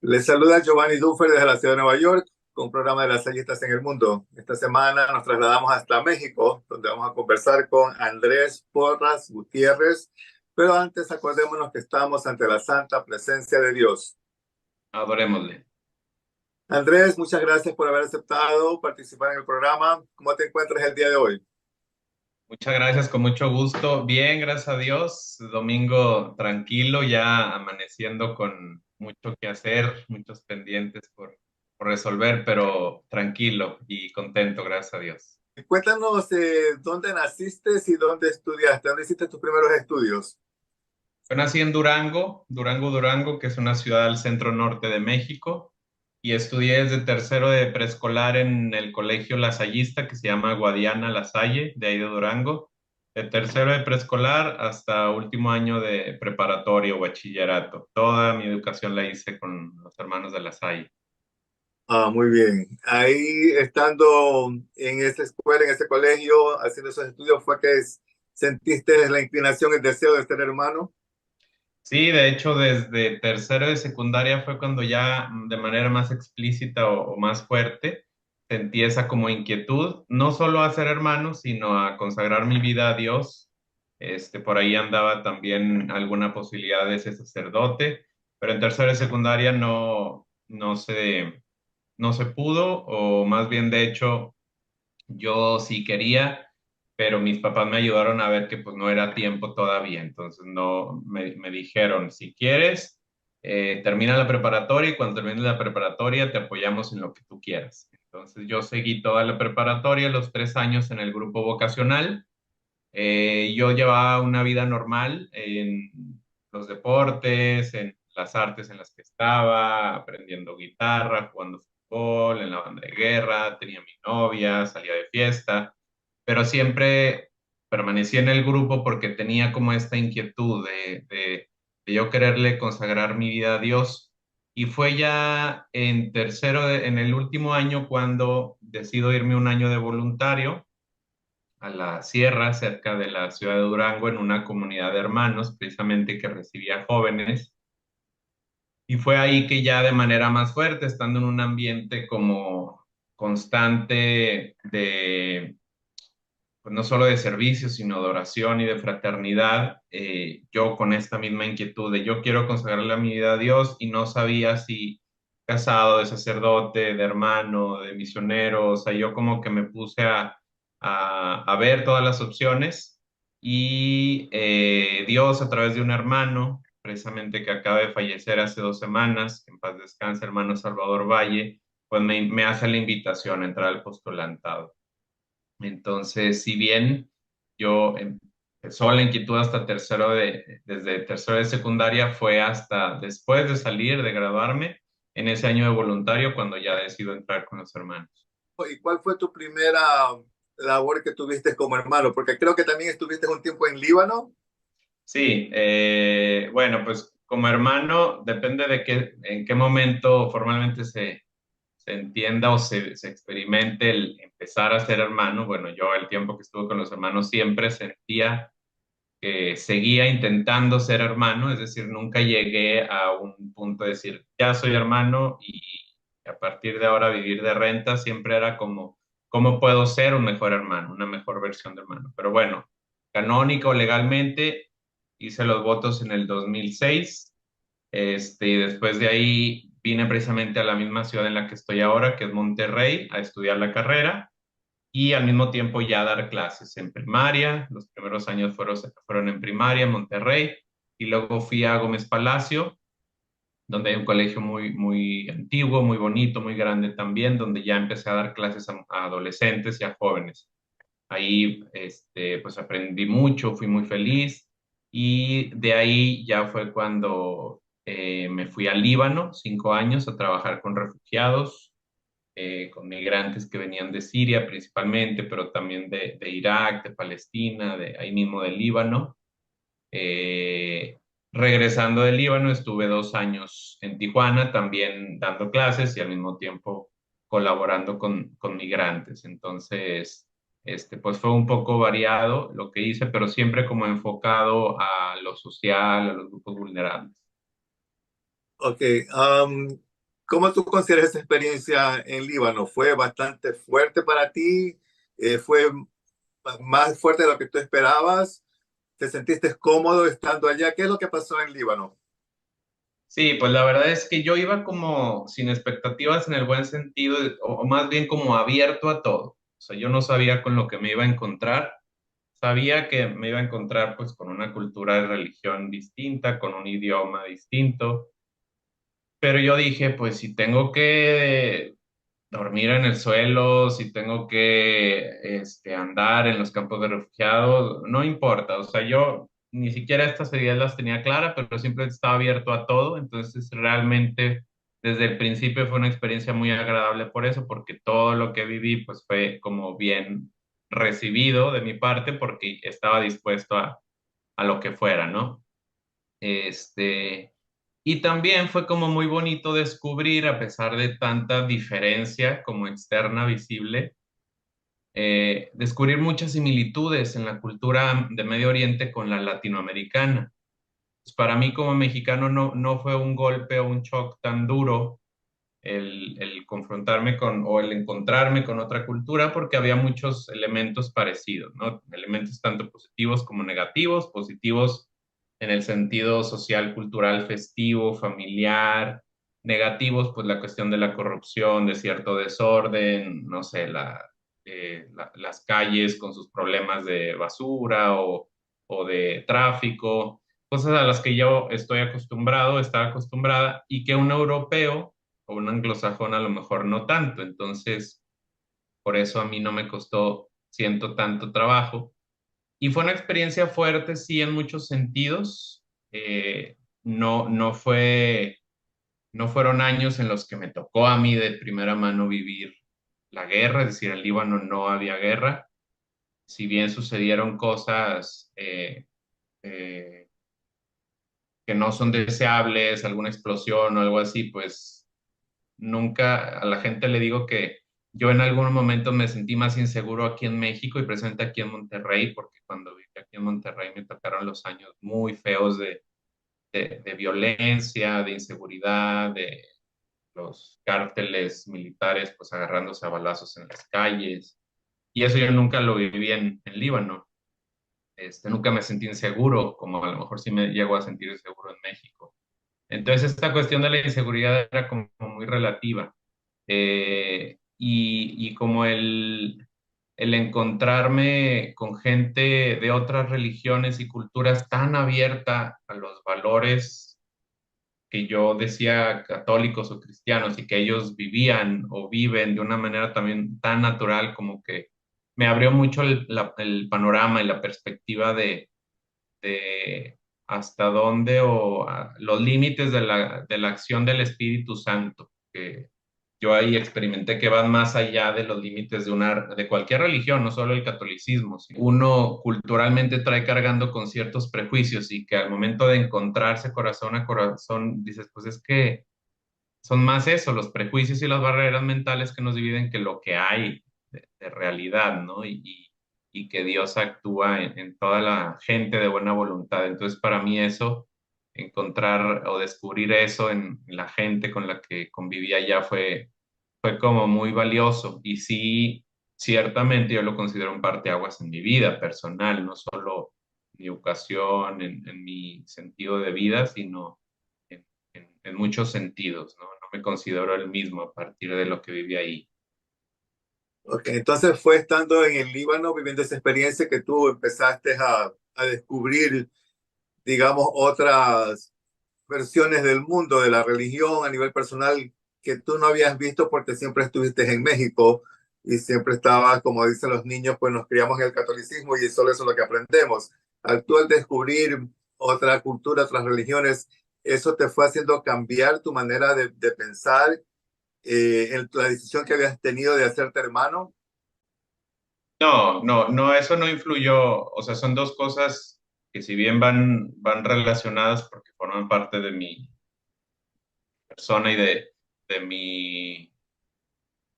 Les saluda Giovanni Duffer desde la ciudad de Nueva York con un programa de las Sallistas en el Mundo. Esta semana nos trasladamos hasta México, donde vamos a conversar con Andrés Porras Gutiérrez. Pero antes acordémonos que estamos ante la santa presencia de Dios. Adorémosle. Andrés, muchas gracias por haber aceptado participar en el programa. ¿Cómo te encuentras el día de hoy? Muchas gracias, con mucho gusto. Bien, gracias a Dios. Domingo tranquilo, ya amaneciendo con mucho que hacer, muchos pendientes por resolver, pero tranquilo y contento, gracias a Dios. Cuéntanos dónde naciste y dónde estudiaste, dónde hiciste tus primeros estudios. Yo nací en Durango, que es una ciudad al centro norte de México, y estudié desde tercero de preescolar en el colegio Lasallista, que se llama Guadiana La Salle, de ahí de Durango, de tercero de preescolar hasta último año de preparatoria o bachillerato. Toda mi educación la hice con los hermanos de La Salle. Muy bien. Ahí estando en esa escuela, en ese colegio, haciendo esos estudios, fue que sentiste la inclinación, el deseo de ser hermano. Sí, de hecho, desde tercero de secundaria fue cuando ya de manera más explícita o más fuerte sentí esa como inquietud, no solo a ser hermano, sino a consagrar mi vida a Dios. Por ahí andaba también alguna posibilidad de ser sacerdote, pero en tercero de secundaria no se pudo, o más bien, de hecho, yo sí quería, pero mis papás me ayudaron a ver que pues no era tiempo todavía. Entonces no me dijeron, si quieres, termina la preparatoria y cuando termines la preparatoria te apoyamos en lo que tú quieras. Entonces yo seguí toda la preparatoria, los 3 años en el grupo vocacional. Yo llevaba una vida normal en los deportes, en las artes en las que estaba, aprendiendo guitarra, jugando fútbol, en la banda de guerra, tenía mi novia, salía de fiesta, pero siempre permanecí en el grupo porque tenía como esta inquietud de yo quererle consagrar mi vida a Dios. Y fue ya en en el último año, cuando decido irme un año de voluntario a la sierra cerca de la ciudad de Durango, en una comunidad de hermanos precisamente que recibía jóvenes. Y fue ahí que ya de manera más fuerte, estando en un ambiente como constante de, pues no solo de servicio, sino de oración y de fraternidad, yo con esta misma inquietud de yo quiero consagrarle mi vida a Dios, y no sabía si casado, de sacerdote, de hermano, de misionero. O sea, yo como que me puse a ver todas las opciones, y Dios, a través de un hermano, precisamente que acaba de fallecer hace 2 semanas, que en paz descanse, hermano Salvador Valle, pues me hace la invitación a entrar al postulantado. Entonces, si bien yo empezó la inquietud hasta desde tercero de secundaria, fue hasta después de salir, de graduarme, en ese año de voluntario, cuando ya decido entrar con los hermanos. ¿Y cuál fue tu primera labor que tuviste como hermano? Porque creo que también estuviste un tiempo en Líbano. Sí, bueno, pues como hermano, depende en qué momento formalmente se entienda o se experimente el empezar a ser hermano. Bueno, yo el tiempo que estuve con los hermanos siempre sentía que seguía intentando ser hermano, es decir, nunca llegué a un punto de decir, ya soy hermano y a partir de ahora vivir de renta. Siempre era como, ¿cómo puedo ser un mejor hermano, una mejor versión de hermano? Pero bueno, canónico, legalmente, hice los votos en el 2006. Y después de ahí vine precisamente a la misma ciudad en la que estoy ahora, que es Monterrey, a estudiar la carrera y al mismo tiempo ya dar clases en primaria. Los primeros años fueron en primaria en Monterrey, y luego fui a Gómez Palacio, donde hay un colegio muy, muy antiguo, muy bonito, muy grande también, donde ya empecé a dar clases a adolescentes y a jóvenes. Ahí, pues aprendí mucho, fui muy feliz, y de ahí ya fue cuando me fui al Líbano, 5 años, a trabajar con refugiados, con migrantes que venían de Siria principalmente, pero también de Irak, de Palestina, de ahí mismo del Líbano. Eh, Regresando del Líbano, estuve 2 años en Tijuana también dando clases y al mismo tiempo colaborando con migrantes. Entonces, pues fue un poco variado lo que hice, pero siempre como enfocado a lo social, a los grupos vulnerables. Ok. ¿Cómo tú consideras esa experiencia en Líbano? ¿Fue bastante fuerte para ti? ¿Fue más fuerte de lo que tú esperabas? ¿Te sentiste cómodo estando allá? ¿Qué es lo que pasó en Líbano? Sí, pues la verdad es que yo iba como sin expectativas en el buen sentido, o más bien como abierto a todo. O sea, yo no sabía con lo que me iba a encontrar. Sabía que me iba a encontrar pues con una cultura de religión distinta, con un idioma distinto, pero yo dije, pues si tengo que dormir en el suelo, si tengo que andar en los campos de refugiados, no importa. O sea, yo ni siquiera estas ideas las tenía claras, pero siempre estaba abierto a todo. Entonces, realmente, desde el principio fue una experiencia muy agradable por eso, porque todo lo que viví, pues fue como bien recibido de mi parte, porque estaba dispuesto a lo que fuera, ¿no? Y también fue como muy bonito descubrir, a pesar de tanta diferencia como externa visible, descubrir muchas similitudes en la cultura de Medio Oriente con la latinoamericana. Pues para mí como mexicano no fue un golpe o un shock tan duro el confrontarme con o el encontrarme con otra cultura porque había muchos elementos parecidos, ¿no? Elementos tanto positivos como negativos, positivos en el sentido social, cultural, festivo, familiar, negativos, pues la cuestión de la corrupción, de cierto desorden, no sé, las calles con sus problemas de basura o de tráfico, cosas a las que yo estoy acostumbrado, estaba acostumbrada, y que un europeo o un anglosajón a lo mejor no tanto. Entonces, por eso a mí no me costó, siento, tanto trabajo. Y fue una experiencia fuerte, sí, en muchos sentidos. No fue, no fueron años en los que me tocó a mí de primera mano vivir la guerra, es decir, en Líbano no había guerra. Si bien sucedieron cosas eh, que no son deseables, alguna explosión o algo así, pues nunca a la gente le digo que yo en algún momento me sentí más inseguro aquí en México y presente aquí en Monterrey, porque cuando viví aquí en Monterrey me tocaron los años muy feos de violencia, de inseguridad, de los cárteles militares pues agarrándose a balazos en las calles. Y eso yo nunca lo viví en Líbano. Nunca me sentí inseguro, como a lo mejor sí me llego a sentir inseguro en México. Entonces, esta cuestión de la inseguridad era como muy relativa. Y como el encontrarme con gente de otras religiones y culturas tan abierta a los valores que yo decía católicos o cristianos y que ellos vivían o viven de una manera también tan natural como que me abrió mucho el panorama y la perspectiva de hasta dónde los límites de la acción del Espíritu Santo, que yo ahí experimenté que van más allá de los límites de cualquier religión, no solo el catolicismo. Uno culturalmente trae cargando con ciertos prejuicios y que al momento de encontrarse corazón a corazón, dices, pues es que son más eso, los prejuicios y las barreras mentales que nos dividen que lo que hay de realidad, ¿no? Y que Dios actúa en toda la gente de buena voluntad. Entonces, para mí eso, encontrar o descubrir eso en la gente con la que convivía allá fue como muy valioso. Y sí, ciertamente yo lo considero un parteaguas en mi vida personal, no solo mi educación, en mi sentido de vida, sino en muchos sentidos, ¿no? No me considero el mismo a partir de lo que viví ahí. Ok, entonces fue estando en el Líbano, viviendo esa experiencia que tú empezaste a descubrir, digamos, otras versiones del mundo, de la religión a nivel personal que tú no habías visto porque siempre estuviste en México y siempre estabas, como dicen los niños, pues nos criamos en el catolicismo y solo eso es lo que aprendemos. Al descubrir otra cultura, otras religiones, eso te fue haciendo cambiar tu manera de pensar en la decisión que habías tenido de hacerte hermano. No, eso no influyó, o sea, son dos cosas que si bien van relacionadas porque forman parte de mi persona y de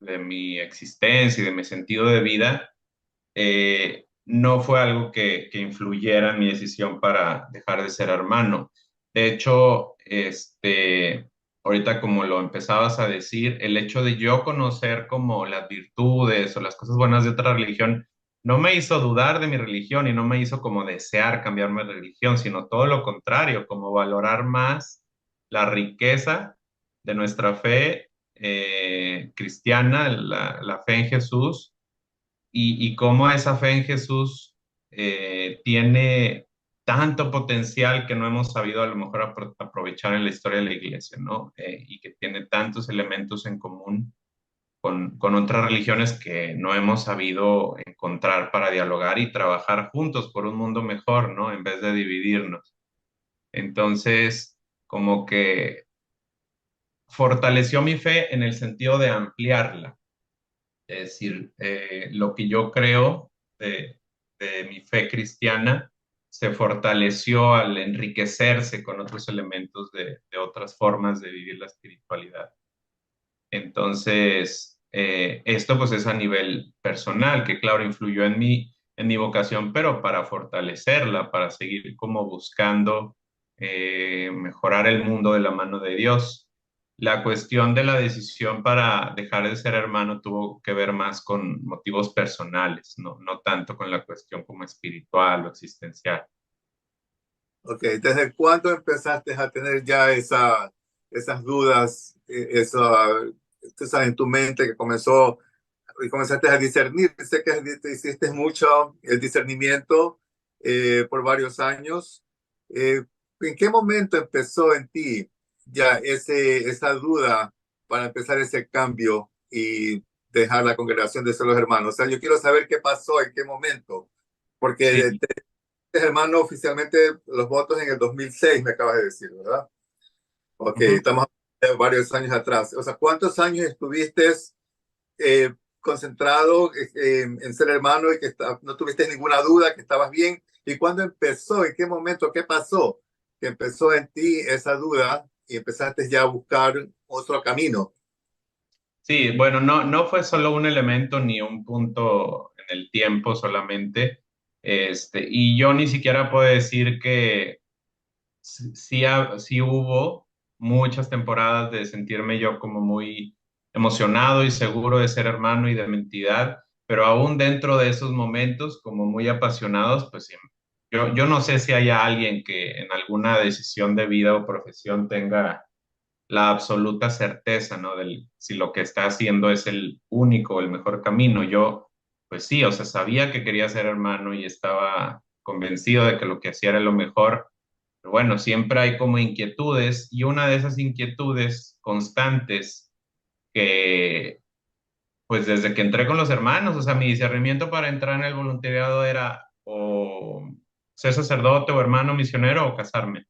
de mi existencia y de mi sentido de vida, no fue algo que influyera en mi decisión para dejar de ser hermano. De hecho, ahorita como lo empezabas a decir, el hecho de yo conocer como las virtudes o las cosas buenas de otra religión, no me hizo dudar de mi religión y no me hizo como desear cambiarme de religión, sino todo lo contrario, como valorar más la riqueza de nuestra fe cristiana, la fe en Jesús y cómo esa fe en Jesús tiene tanto potencial que no hemos sabido a lo mejor aprovechar en la historia de la iglesia, ¿no? Y que tiene tantos elementos en común con otras religiones que no hemos sabido encontrar para dialogar y trabajar juntos por un mundo mejor, ¿no? En vez de dividirnos. Entonces, como que fortaleció mi fe en el sentido de ampliarla. Es decir, lo que yo creo de mi fe cristiana se fortaleció al enriquecerse con otros elementos de otras formas de vivir la espiritualidad. Entonces, esto pues es a nivel personal, que claro, influyó en mi vocación, pero para fortalecerla, para seguir como buscando mejorar el mundo de la mano de Dios. La cuestión de la decisión para dejar de ser hermano tuvo que ver más con motivos personales, no tanto con la cuestión como espiritual o existencial. Ok, ¿desde cuándo empezaste a tener ya esas dudas, tú sabes, en tu mente que comenzó y comenzaste a discernir? Sé que te hiciste mucho el discernimiento por varios años. Eh, ¿En qué momento empezó en ti ya esa duda para empezar ese cambio y dejar la congregación de solos hermanos? O sea, yo quiero saber qué pasó, en qué momento, porque Sí. hermano oficialmente los votos en el 2006, me acabas de decir, ¿verdad? Ok, Ujú. estamos hablando de varios años atrás. O sea, ¿cuántos años estuviste concentrado en ser hermano y que no tuviste ninguna duda, que estabas bien? ¿Y cuándo empezó? ¿En qué momento? ¿Qué pasó? Que empezó en ti esa duda y empezaste ya a buscar otro camino. Sí, bueno, no fue solo un elemento ni un punto en el tiempo solamente, y yo ni siquiera puedo decir que sí hubo muchas temporadas de sentirme yo como muy emocionado y seguro de ser hermano y de mi entidad, pero aún dentro de esos momentos, como muy apasionados, pues sí, yo no sé si haya alguien que en alguna decisión de vida o profesión tenga la absoluta certeza, ¿no? Del si lo que está haciendo es el único, el mejor camino. Yo, pues sí, o sea, sabía que quería ser hermano y estaba convencido de que lo que hacía era lo mejor. Pero bueno, siempre hay como inquietudes y una de esas inquietudes constantes que, pues desde que entré con los hermanos, o sea, mi discernimiento para entrar en el voluntariado era o ser sacerdote o hermano misionero o casarme.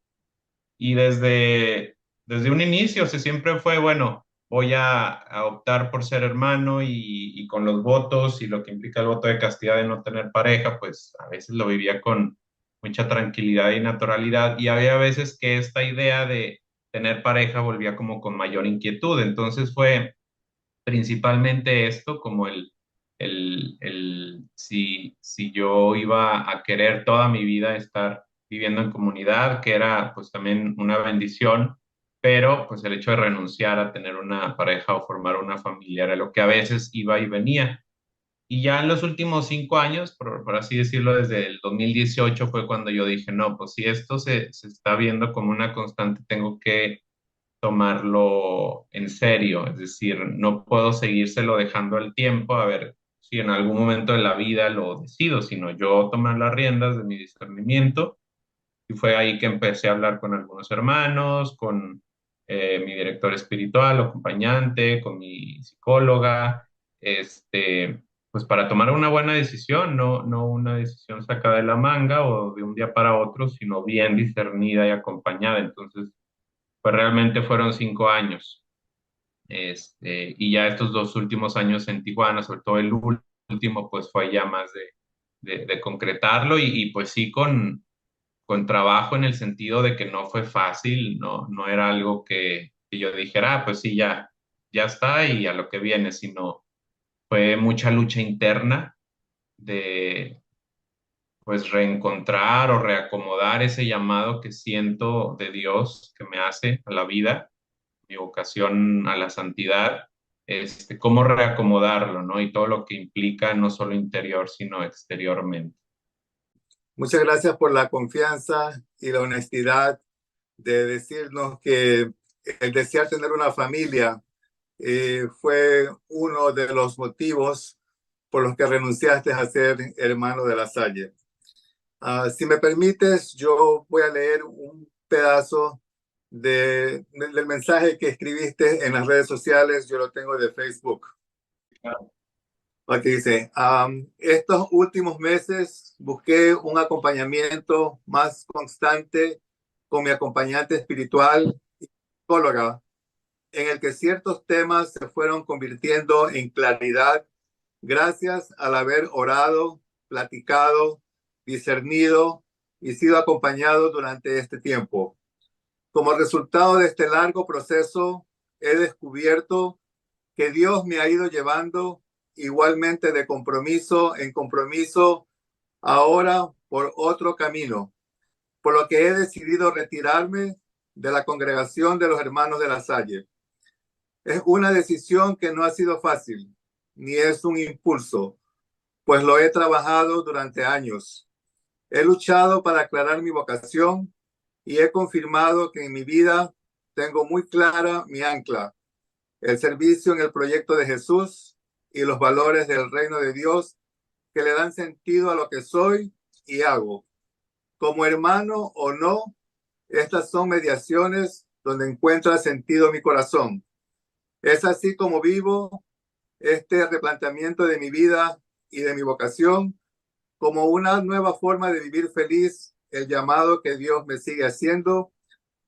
Y desde un inicio, se siempre fue, bueno, voy a optar por ser hermano y con los votos y lo que implica el voto de castidad de no tener pareja, pues a veces lo vivía con mucha tranquilidad y naturalidad. Y había veces que esta idea de tener pareja volvía como con mayor inquietud. Entonces fue principalmente esto, como si yo iba a querer toda mi vida estar viviendo en comunidad, que era pues también una bendición, pero pues el hecho de renunciar a tener una pareja o formar una familia era lo que a veces iba y venía. Y ya en los últimos 5 años, por así decirlo, desde el 2018 fue cuando yo dije, no, pues si esto se está viendo como una constante, tengo que tomarlo en serio, es decir, no puedo seguírselo dejando al tiempo a ver si en algún momento de la vida lo decido, sino yo tomar las riendas de mi discernimiento y fue ahí que empecé a hablar con algunos hermanos, con mi director espiritual o acompañante, con mi psicóloga, pues para tomar una buena decisión, no una decisión sacada de la manga o de un día para otro, sino bien discernida y acompañada. Entonces, pues realmente fueron 5 años. Y ya estos 2 últimos años en Tijuana, sobre todo el último, pues fue ya más de concretarlo y pues sí con trabajo en el sentido de que no fue fácil, no era algo que yo dijera, pues sí, ya está y a lo que viene, sino fue mucha lucha interna de pues reencontrar o reacomodar ese llamado que siento de Dios que me hace a la vida mi vocación a la santidad, cómo reacomodarlo, ¿no? Y todo lo que implica no solo interior, sino exteriormente. Muchas gracias por la confianza y la honestidad de decirnos que el desear tener una familia fue uno de los motivos por los que renunciaste a ser hermano de La Salle. Si me permites, yo voy a leer un pedazo del mensaje que escribiste en las redes sociales. Yo lo tengo de Facebook. Aquí dice, estos últimos meses busqué un acompañamiento más constante con mi acompañante espiritual y psicóloga, en el que ciertos temas se fueron convirtiendo en claridad gracias al haber orado, platicado, discernido y sido acompañado durante este tiempo. Como resultado de este largo proceso, he descubierto que Dios me ha ido llevando igualmente de compromiso en compromiso ahora por otro camino, por lo que he decidido retirarme de la congregación de los hermanos de La Salle. Es una decisión que no ha sido fácil, ni es un impulso, pues lo he trabajado durante años. He luchado para aclarar mi vocación y he confirmado que en mi vida tengo muy clara mi ancla, el servicio en el proyecto de Jesús y los valores del reino de Dios que le dan sentido a lo que soy y hago. Como hermano o no, estas son mediaciones donde encuentra sentido mi corazón. Es así como vivo este replanteamiento de mi vida y de mi vocación como una nueva forma de vivir feliz el llamado que Dios me sigue haciendo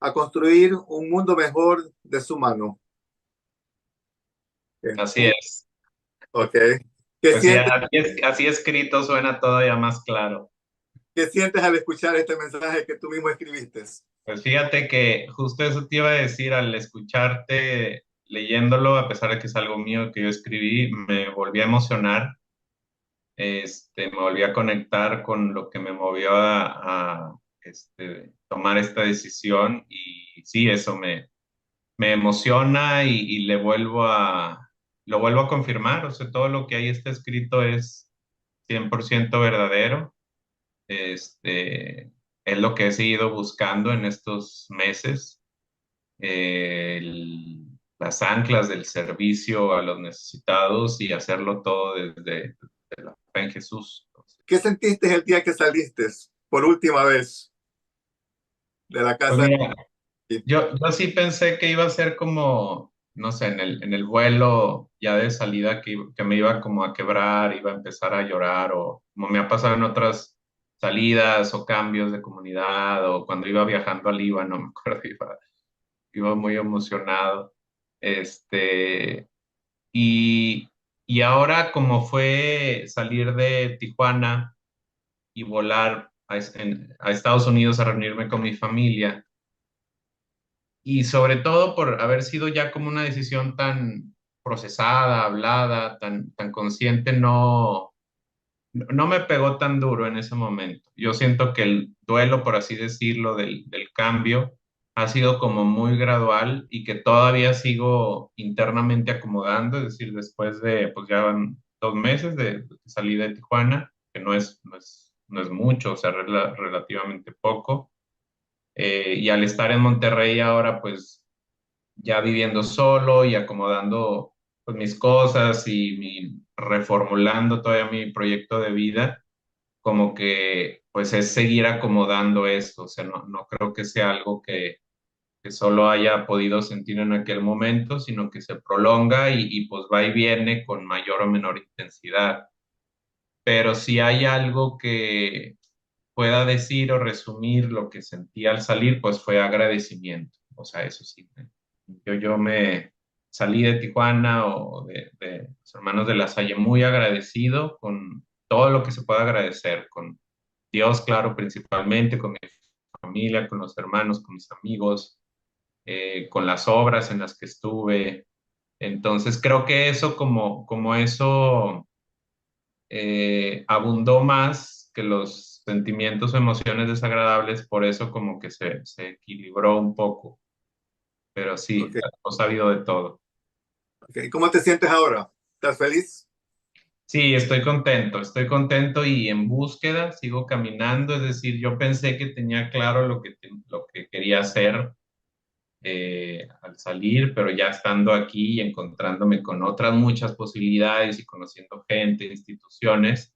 a construir un mundo mejor de su mano. Así es. Ok. ¿Qué Pues sí, sientes, así escrito suena todavía más claro. qué sientes al escuchar este mensaje que tú mismo escribiste? Pues fíjate que justo eso te iba a decir al escucharte leyéndolo, a pesar de que es algo mío que yo escribí, me volví a emocionar, me volví a conectar con lo que me movió a tomar esta decisión y sí, eso me emociona y lo vuelvo a confirmar, o sea, todo lo que ahí está escrito es 100% verdadero. Es lo que he seguido buscando en estos meses, las anclas del servicio a los necesitados y hacerlo todo desde la fe en Jesús. ¿Qué sentiste el día que saliste por última vez de la Pues casa? mira, yo sí pensé que iba a ser como, no sé, en el vuelo ya de salida que me iba como a quebrar, iba a empezar a llorar o como me ha pasado en otras salidas o cambios de comunidad o cuando iba viajando al Líbano, me acuerdo, iba muy emocionado. Este, y, y ahora como fue salir de Tijuana y volar a Estados Unidos a reunirme con mi familia, y sobre todo por haber sido ya como una decisión tan procesada, hablada, tan consciente, no me pegó tan duro en ese momento. Yo siento que el duelo, por así decirlo, del cambio ha sido como muy gradual y que todavía sigo internamente acomodando, es decir, después de, pues ya van 2 meses de salir de Tijuana, que no es mucho, o sea, relativamente poco. Y al estar en Monterrey ahora, pues ya viviendo solo y acomodando pues, mis cosas y reformulando todavía mi proyecto de vida, como que pues es seguir acomodando esto, o sea, no creo que sea algo que solo haya podido sentir en aquel momento, sino que se prolonga pues va y viene con mayor o menor intensidad. Pero si hay algo que pueda decir o resumir lo que sentí al salir, pues fue agradecimiento. O sea, eso sí. Yo me salí de Tijuana o de los hermanos de La Salle muy agradecido con todo lo que se puede agradecer, con Dios, claro, principalmente, con mi familia, con los hermanos, con mis amigos, con las obras en las que estuve. Entonces creo que eso como eso abundó más que los sentimientos o emociones desagradables, por eso como que se equilibró un poco. pero sí, Ok, hemos sabido de todo. ok. ¿Cómo te sientes ahora? ¿Estás feliz? Sí, estoy contento y en búsqueda, sigo caminando, es decir, yo pensé que tenía claro lo que quería hacer al salir, pero ya estando aquí y encontrándome con otras muchas posibilidades y conociendo gente, instituciones,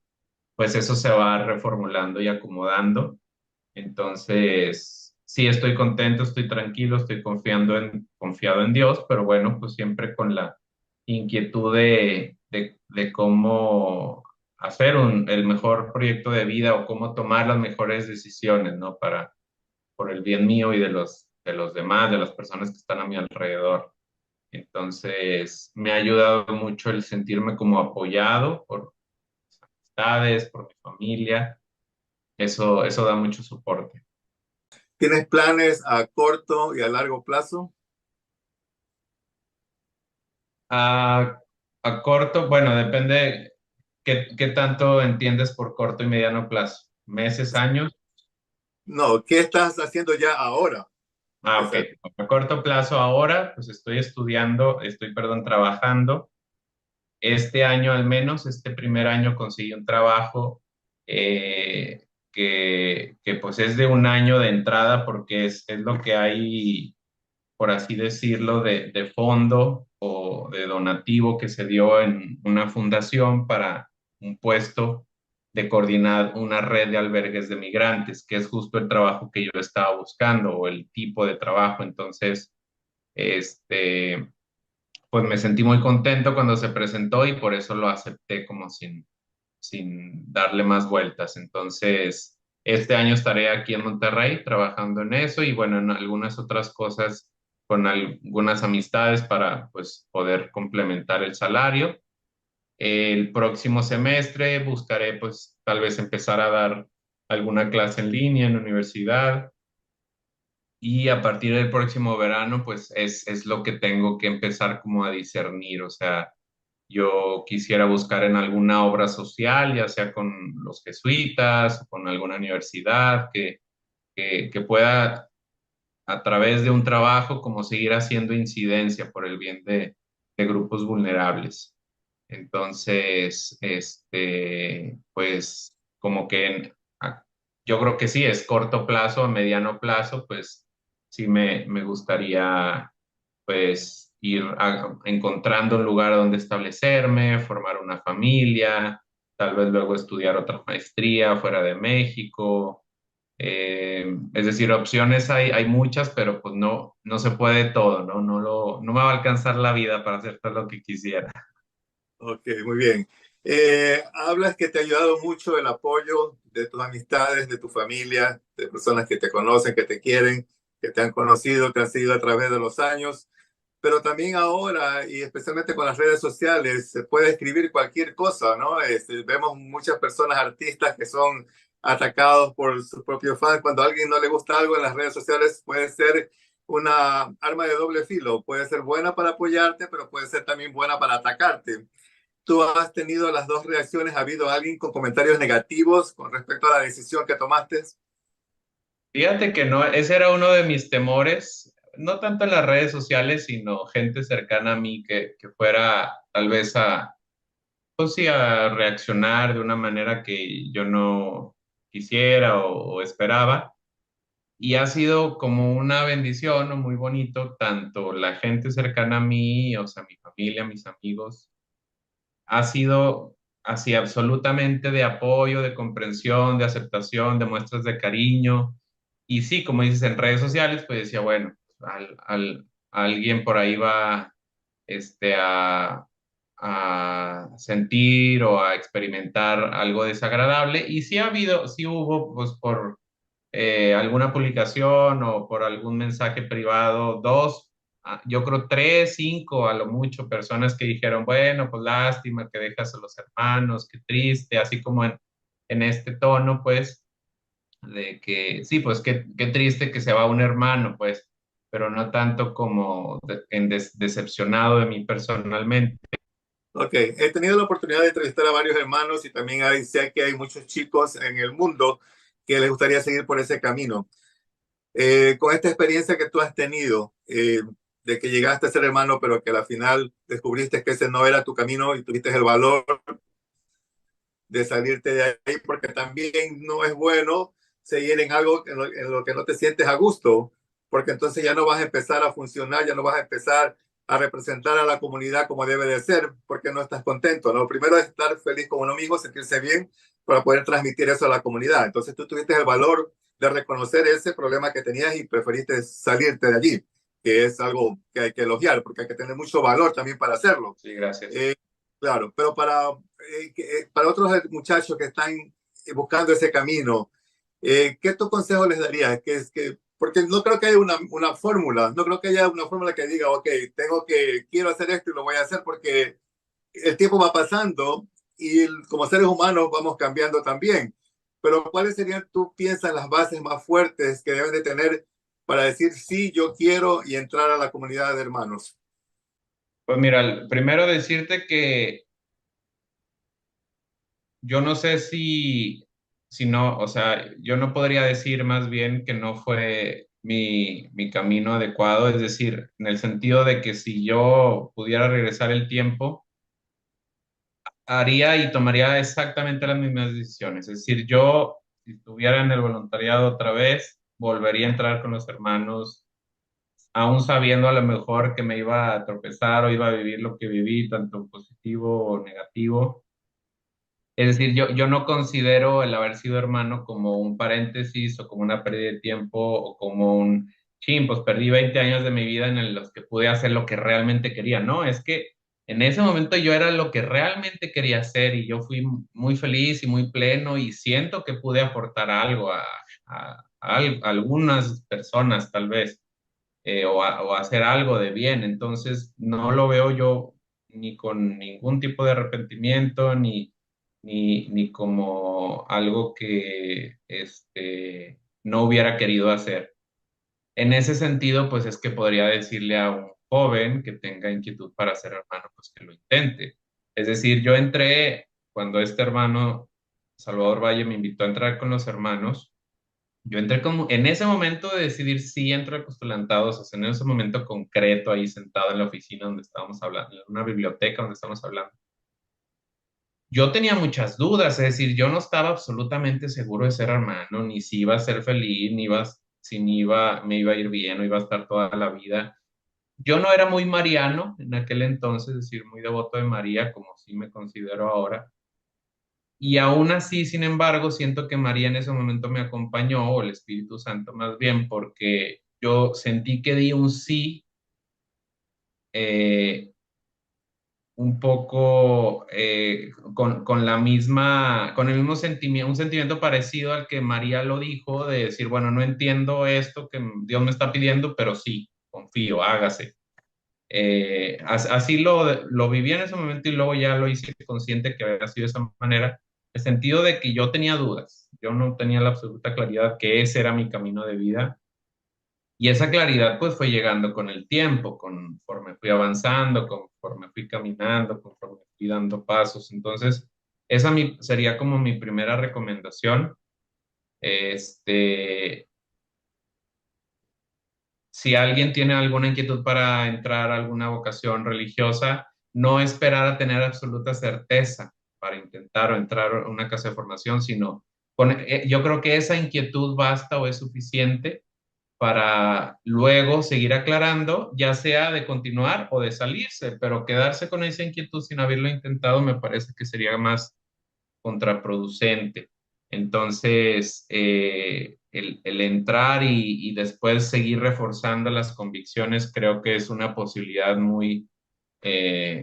pues eso se va reformulando y acomodando. Entonces, sí, estoy contento, estoy tranquilo, estoy confiado en Dios, pero bueno, pues siempre con la inquietud de cómo hacer el mejor proyecto de vida o cómo tomar las mejores decisiones, ¿no? Por el bien mío y de los demás, de las personas que están a mi alrededor. Entonces, me ha ayudado mucho el sentirme como apoyado por mis amistades, por mi familia. Eso da mucho soporte. ¿Tienes planes a corto y a largo plazo? A, a corto, bueno, depende qué tanto entiendes por corto y mediano plazo. ¿Meses, años? No, ¿qué estás haciendo ya ahora? Ah, ok. A corto plazo ahora, pues perdón, trabajando. Este año al menos, este primer año conseguí un trabajo que pues es de un año de entrada porque es lo que hay, por así decirlo, de fondo o de donativo que se dio en una fundación para un puesto de coordinar una red de albergues de migrantes, que es justo el trabajo que yo estaba buscando o el tipo de trabajo. Entonces, este, pues me sentí muy contento cuando se presentó y por eso lo acepté como sin darle más vueltas. Entonces, este año estaré aquí en Monterrey trabajando en eso y bueno, en algunas otras cosas con algunas amistades para pues poder complementar el salario. El próximo semestre buscaré pues tal vez empezar a dar alguna clase en línea en la universidad y a partir del próximo verano pues es lo que tengo que empezar como a discernir, o sea, yo quisiera buscar en alguna obra social, ya sea con los jesuitas o con alguna universidad que pueda a través de un trabajo como seguir haciendo incidencia por el bien de grupos vulnerables. Entonces, pues como que yo creo que sí, es corto plazo, a mediano plazo, pues sí me gustaría pues encontrando un lugar donde establecerme, formar una familia, tal vez luego estudiar otra maestría fuera de México. Es decir, opciones hay muchas, pero pues no se puede todo, ¿no? No me va a alcanzar la vida para hacer todo lo que quisiera. Ok, muy bien. Hablas que te ha ayudado mucho el apoyo de tus amistades, de tu familia, de personas que te conocen, que te quieren, que te han conocido, te han seguido a través de los años, pero también ahora, y especialmente con las redes sociales, se puede escribir cualquier cosa, ¿no? Vemos muchas personas, artistas que son atacados por sus propios fans. Cuando a alguien no le gusta algo en las redes sociales, puede ser una arma de doble filo. Puede ser buena para apoyarte, pero puede ser también buena para atacarte. ¿Tú has tenido las dos reacciones? ¿Ha habido alguien con comentarios negativos con respecto a la decisión que tomaste? Fíjate que no, ese era uno de mis temores, no tanto en las redes sociales, sino gente cercana a mí que fuera tal vez pues sí, a reaccionar de una manera que yo no quisiera o esperaba. Y ha sido como una bendición o muy bonito, tanto la gente cercana a mí, o sea, mi familia, mis amigos, ha sido así absolutamente de apoyo, de comprensión, de aceptación, de muestras de cariño. Y sí, como dices, en redes sociales, pues decía, bueno, alguien por ahí va este, a sentir o a experimentar algo desagradable. Y sí ha habido, sí hubo, pues por alguna publicación o por algún mensaje privado, dos, yo creo tres, cinco a lo mucho personas que dijeron, bueno, pues lástima que dejas a los hermanos, qué triste, así como en este tono, pues, de que sí, pues qué triste que se va un hermano, pues, pero no tanto como decepcionado de mí personalmente. Ok, he tenido la oportunidad de entrevistar a varios hermanos y también sé que hay muchos chicos en el mundo que les gustaría seguir por ese camino. Con esta experiencia que tú has tenido, de que llegaste a ser hermano, pero que al final descubriste que ese no era tu camino y tuviste el valor de salirte de ahí, porque también no es bueno seguir en algo en lo que no te sientes a gusto, porque entonces ya no vas a empezar a funcionar, ya no vas a empezar a representar a la comunidad como debe de ser, porque no estás contento, ¿no? Primero es estar feliz con uno mismo, sentirse bien para poder transmitir eso a la comunidad. Entonces tú tuviste el valor de reconocer ese problema que tenías y preferiste salirte de allí, que es algo que hay que elogiar, porque hay que tener mucho valor también para hacerlo. Sí, gracias. Claro, pero para otros muchachos que están buscando ese camino, ¿qué tu consejo les darías? Porque no creo que haya una fórmula, no creo que haya una fórmula que diga, ok, quiero hacer esto y lo voy a hacer porque el tiempo va pasando y como seres humanos vamos cambiando también. Pero ¿cuáles serían, tú piensas, las bases más fuertes que deben de tener para decir, sí, yo quiero y entrar a la comunidad de hermanos? Pues mira, primero decirte que yo no sé si no, o sea, yo no podría decir más bien que no fue mi camino adecuado, es decir, en el sentido de que si yo pudiera regresar el tiempo, haría y tomaría exactamente las mismas decisiones. Es decir, yo, si estuviera en el voluntariado otra vez, volvería a entrar con los hermanos, aún sabiendo a lo mejor que me iba a tropezar o iba a vivir lo que viví, tanto positivo o negativo. Es decir, yo no considero el haber sido hermano como un paréntesis o como una pérdida de tiempo o como un, chin, pues perdí 20 años de mi vida en los que pude hacer lo que realmente quería. No, es que en ese momento yo era lo que realmente quería hacer y yo fui muy feliz y muy pleno y siento que pude aportar algo a algunas personas tal vez o hacer algo de bien. Entonces, no lo veo yo ni con ningún tipo de arrepentimiento, ni como algo que no hubiera querido hacer. En ese sentido, pues es que podría decirle a un joven que tenga inquietud para ser hermano, pues que lo intente. Es decir, yo entré cuando este hermano, Salvador Valle, me invitó a entrar con los hermanos. Yo entré como en ese momento de decidir si entro a Postulantados, o sea, en ese momento concreto ahí sentado en la oficina donde estábamos hablando, en una biblioteca donde estábamos hablando. Yo tenía muchas dudas, es decir, yo no estaba absolutamente seguro de ser hermano, ni si iba a ser feliz, si me iba a ir bien o iba a estar toda la vida. Yo no era muy mariano en aquel entonces, es decir, muy devoto de María, como sí me considero ahora. Y aún así, sin embargo, siento que María en ese momento me acompañó, o el Espíritu Santo más bien, porque yo sentí que di un sí eh, un poco con el mismo sentimiento, un sentimiento parecido al que María lo dijo, de decir, bueno, no entiendo esto que Dios me está pidiendo, pero sí, confío, hágase. Así lo viví en ese momento y luego ya lo hice consciente que había sido de esa manera, en el sentido de que yo tenía dudas, yo no tenía la absoluta claridad que ese era mi camino de vida y esa claridad pues fue llegando con el tiempo, conforme fui avanzando, conforme fui caminando, conforme fui dando pasos. Entonces, sería como mi primera recomendación. Este, si alguien tiene alguna inquietud para entrar a alguna vocación religiosa, no esperar a tener absoluta certeza para intentar o entrar a una casa de formación, sino yo creo que esa inquietud basta o es suficiente para luego seguir aclarando, ya sea de continuar o de salirse, pero quedarse con esa inquietud sin haberlo intentado me parece que sería más contraproducente. Entonces, el entrar y después seguir reforzando las convicciones creo que es una posibilidad muy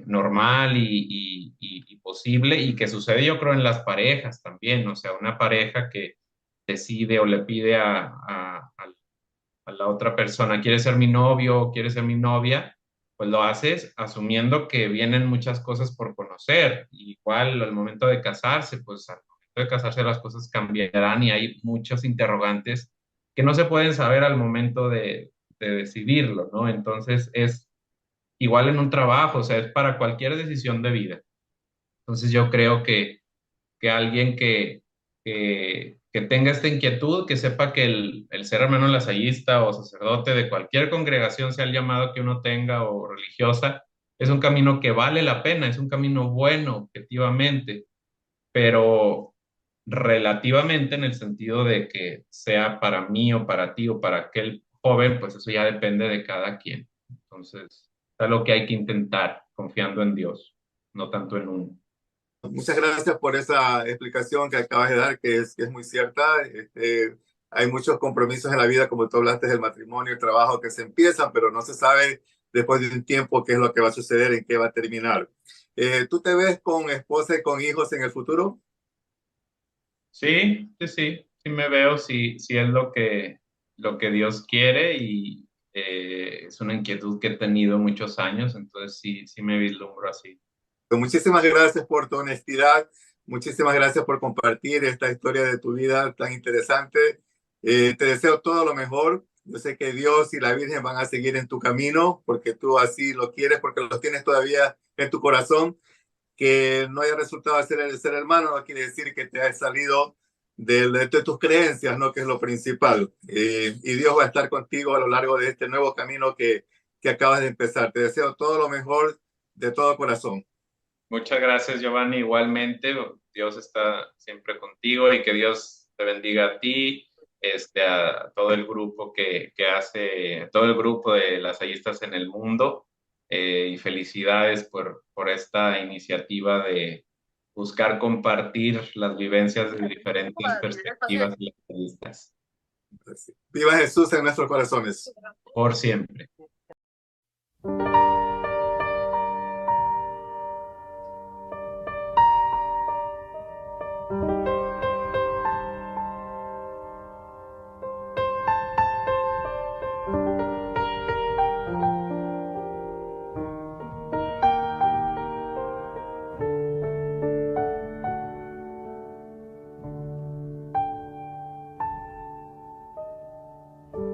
normal y posible y que sucede yo creo en las parejas también, o sea, una pareja que decide o le pide a la otra persona, ¿quiere ser mi novio o quiere ser mi novia? Pues lo haces asumiendo que vienen muchas cosas por conocer. Igual al momento de casarse, pues al momento de casarse las cosas cambiarán y hay muchos interrogantes que no se pueden saber al momento de decidirlo, ¿no? Entonces es igual en un trabajo, o sea, es para cualquier decisión de vida. Entonces yo creo que alguien que que tenga esta inquietud, que sepa que el ser hermano lasallista o sacerdote de cualquier congregación, sea el llamado que uno tenga o religiosa, es un camino que vale la pena, es un camino bueno, objetivamente, pero relativamente en el sentido de que sea para mí o para ti o para aquel joven, pues eso ya depende de cada quien. Entonces, es lo que hay que intentar, confiando en Dios, no tanto en uno. Muchas gracias por esa explicación que acabas de dar, que es muy cierta. Hay muchos compromisos en la vida, como tú hablaste del matrimonio, el trabajo que se empiezan, pero no se sabe después de un tiempo qué es lo que va a suceder, en qué va a terminar. ¿Tú te ves con esposa y con hijos en el futuro? Sí, sí, sí, sí me veo, sí, sí es lo que Dios quiere y es una inquietud que he tenido muchos años, entonces sí, sí me vislumbro así. Pues muchísimas gracias por tu honestidad, muchísimas gracias por compartir esta historia de tu vida tan interesante. Te deseo todo lo mejor. Yo sé que Dios y la Virgen van a seguir en tu camino porque tú así lo quieres, porque lo tienes todavía en tu corazón. Que no haya resultado de ser hermano no quiere decir que te hayas salido de tus creencias, ¿no? Que es lo principal. Y Dios va a estar contigo a lo largo de este nuevo camino que acabas de empezar. Te deseo todo lo mejor de todo corazón. Muchas gracias, Giovanni. Igualmente, Dios está siempre contigo y que Dios te bendiga a ti, a todo el grupo que hace, todo el grupo de lasallistas en el mundo. Y felicidades por esta iniciativa de buscar compartir las vivencias de diferentes perspectivas lasallistas. Viva Jesús en nuestros corazones. Por siempre.